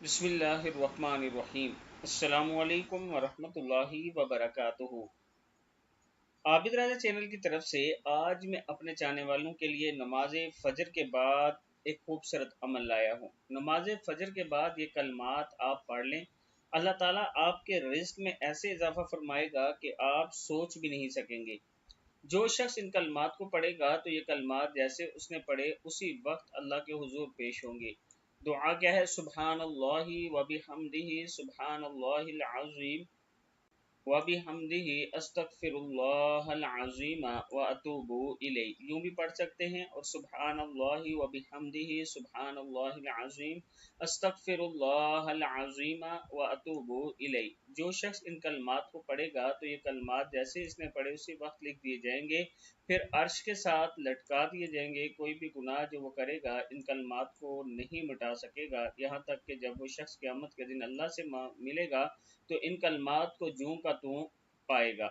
बिस्मिल्लाहिर्रहमानिर्रहीम। अस्सलामु अलैकुम वरहमतुल्लाहि वबरकातुहू। आबिद राजा चैनल की तरफ से आज मैं अपने चाहने वालों के लिए नमाज फ़जर के बाद एक खूबसूरत अमल लाया हूँ। नमाज फ़जर के बाद ये कलमात आप पढ़ लें, अल्लाह ताला आपके रिज़्क़ में ऐसे इजाफ़ा फरमाएगा कि आप सोच भी नहीं सकेंगे। जो शख्स इन कलमात को पढ़ेगा तो ये कलमात जैसे उसने पढ़े उसी वक्त अल्लाह के हुजूर पेश होंगे। दुआ क्या है? सुब्हानल्लाहि व बिहम्दिही सुब्हानल्लाहिल अज़ीम व बिहम्दिही अस्तगफिरुल्लाहल अज़ीम व अतूबु इलैह। यूँ भी पढ़ सकते हैं और सुब्हानल्लाहि व बिहम्दिही सुब्हानल्लाहिल अज़ीम अस्तगफिरुल्लाहल अज़ीम व अतूबु इलैह। जो शख्स इन कलमात को पढ़ेगा तो ये कलमात जैसे इसने पढ़े उसी वक्त लिख दिए जाएंगे, फिर अर्श के साथ लटका दिए जाएंगे। कोई भी गुनाह जो वो करेगा इन कलमात को नहीं मिटा सकेगा, यहाँ तक कि जब वो शख्स क़यामत के दिन अल्लाह से मिलेगा तो इन कलमात को जूं का तूं पाएगा।